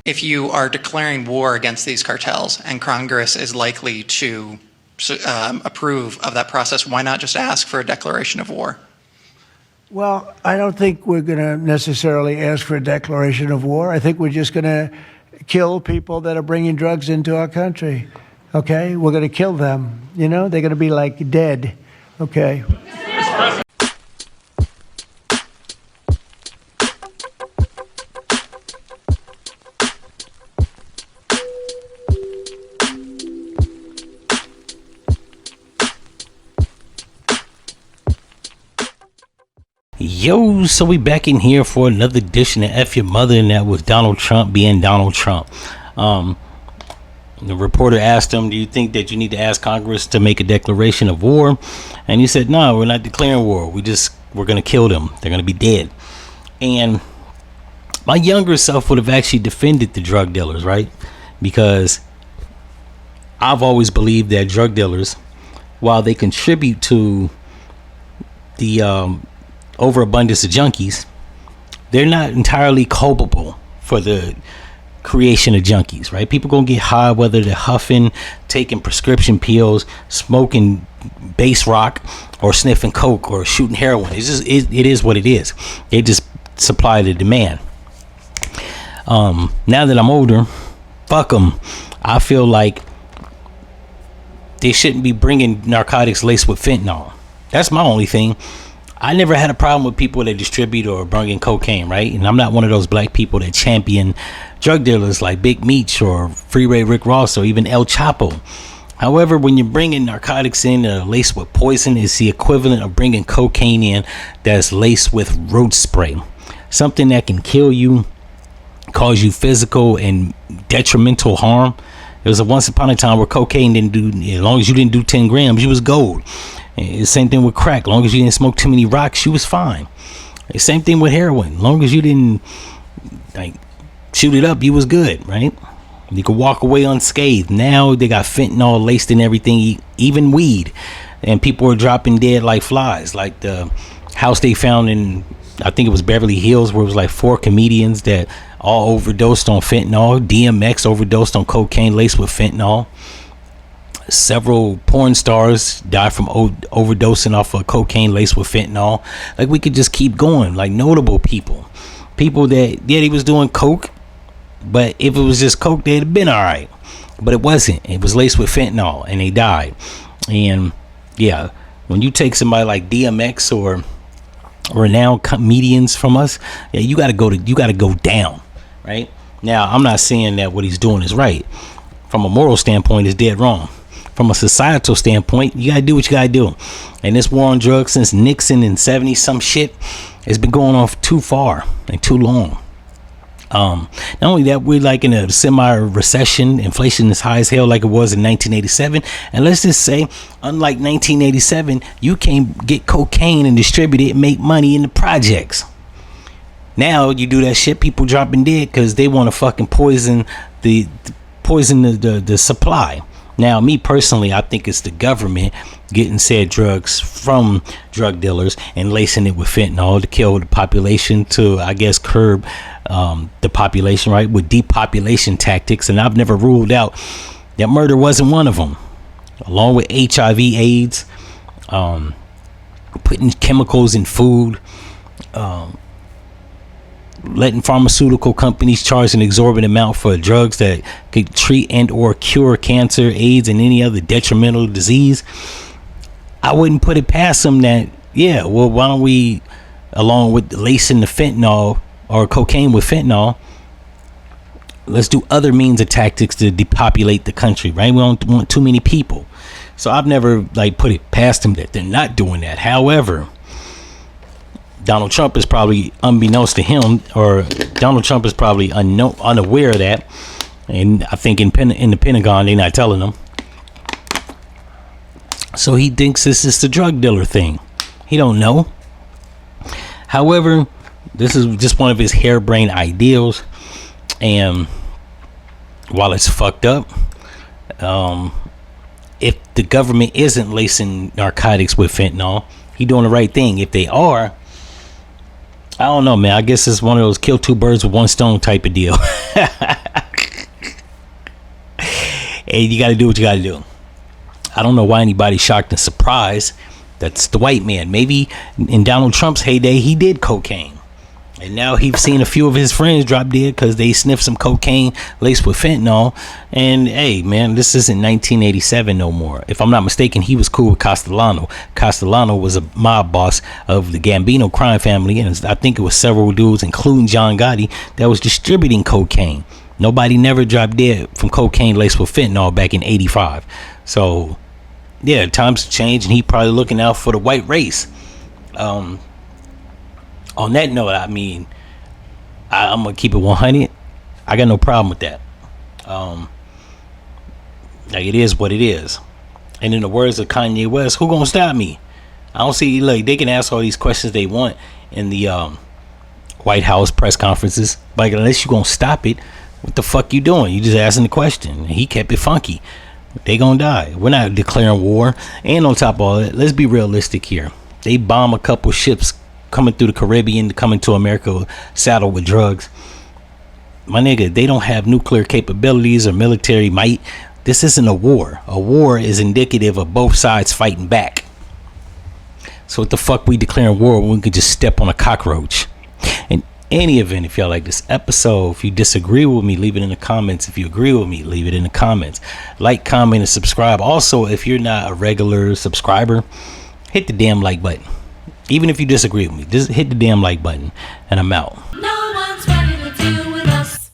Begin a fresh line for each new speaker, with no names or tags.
If you are declaring war against these cartels and Congress is likely to approve of that process, why not just ask for a declaration of war?
Well, I don't think we're going to necessarily ask for a declaration of war. I think we're just going to kill people that are bringing drugs into our country. Okay? We're going to kill them. You know, they're going to be like dead. Okay?
Yo, so we back in here for another edition of F-ya-Motha, and that was Donald Trump being Donald Trump. The reporter asked him, do you think that you need to ask Congress to make a declaration of war? And he said, no, we're not declaring war. We're going to kill them. They're going to be dead. And my younger self would have actually defended the drug dealers, right? Because I've always believed that drug dealers, while they contribute to the overabundance of junkies, they're not entirely culpable for the creation of junkies, right? People gonna get high whether they're huffing, taking prescription pills, smoking bass rock, or sniffing coke, or shooting heroin. It is what it is. They just supply the demand. Now that I'm older, fuck them. I feel like they shouldn't be bringing narcotics laced with fentanyl. That's my only thing. I never had a problem with people that distribute or bring in cocaine, right? And I'm not one of those black people that champion drug dealers like Big Meech or Freeway Rick Ross or even El Chapo. However, when you're bringing narcotics in that are laced with poison, it's the equivalent of bringing cocaine in that's laced with road spray. Something that can kill you, cause you physical and detrimental harm. There was a once upon a time where cocaine didn't do, as long as you didn't do 10 grams, you was gold. Same thing with crack. As long as you didn't smoke too many rocks, you was fine. Same thing with heroin. As long as you didn't shoot it up, you was good, right? You could walk away unscathed. Now they got fentanyl laced in everything, even weed, and people are dropping dead like flies. Like the house they found in, I think it was Beverly Hills, where it was like 4 comedians that all overdosed on fentanyl. DMX overdosed on cocaine laced with fentanyl. Several porn stars died from overdosing off of cocaine laced with fentanyl. Like, we could just keep going. Like, notable people that, yeah, they was doing coke, but if it was just coke, they'd have been all right. But it wasn't. It was laced with fentanyl, and they died. And yeah, when you take somebody like DMX or renowned comedians from us, yeah, you gotta go down, right? Now, I'm not saying that what he's doing is right. From a moral standpoint, it's dead wrong. From a societal standpoint, you gotta do what you gotta do. And this war on drugs since Nixon and 70 some shit has been going on too far and too long. Not only that, we're like in a semi-recession. Inflation is high as hell, like it was in 1987. And let's just say, unlike 1987, you can't get cocaine and distribute it and make money in the projects. Now you do that shit, people dropping dead because they want to fucking poison the supply. Now, me personally, I think it's the government getting said drugs from drug dealers and lacing it with fentanyl to kill the population, to, I guess, curb the population, right, with depopulation tactics. And I've never ruled out that murder wasn't one of them, along with HIV, AIDS, putting chemicals in food, letting pharmaceutical companies charge an exorbitant amount for drugs that could treat and or cure cancer, AIDS, and any other detrimental disease. I wouldn't put it past them that, yeah, well, why don't we, along with lacing the fentanyl or cocaine with fentanyl, let's do other means of tactics to depopulate the country, right? We don't want too many people. So I've never put it past them that they're not doing that. However, Donald Trump is probably, unbeknownst to him, or Donald Trump is probably unaware of that. And I think in the Pentagon, they're not telling him. So he thinks this is the drug dealer thing. He don't know. However, this is just one of his harebrained ideals. And while it's fucked up, if the government isn't lacing narcotics with fentanyl, he doing the right thing. If they are, I don't know, man. I guess it's one of those kill two birds with one stone type of deal. And you got to do what you got to do. I don't know why anybody's shocked and surprised. That's the white man. Maybe in Donald Trump's heyday, he did cocaine. And now he's seen a few of his friends drop dead because they sniffed some cocaine laced with fentanyl. And hey, man, this isn't 1987 no more. If I'm not mistaken, he was cool with Castellano. Castellano was a mob boss of the Gambino crime family. And I think it was several dudes, including John Gotti, that was distributing cocaine. Nobody never dropped dead from cocaine laced with fentanyl back in 85. So, yeah, times have changed, and he probably looking out for the white race. On that note, I mean, I'm gonna keep it 100. I got no problem with that. Like, it is what it is. And in the words of Kanye West, who gonna stop me? I don't see. Like, they can ask all these questions they want in the White House press conferences, but unless you gonna stop it, what the fuck you doing? You just asking the question. And he kept it funky. They gonna die. We're not declaring war. And on top of all that, let's be realistic here. They bomb a couple ships coming through the Caribbean, coming to America saddled with drugs. My nigga, they don't have nuclear capabilities or military might. This isn't a war. A war is indicative of both sides fighting back. So what the fuck we declaring war when we could just step on a cockroach? In any event, if y'all like this episode, if you disagree with me, leave it in the comments. If you agree with me, leave it in the comments. Like, comment, and subscribe. Also, if you're not a regular subscriber, hit the damn like button. Even if you disagree with me, just hit the damn like button, and I'm out.
No!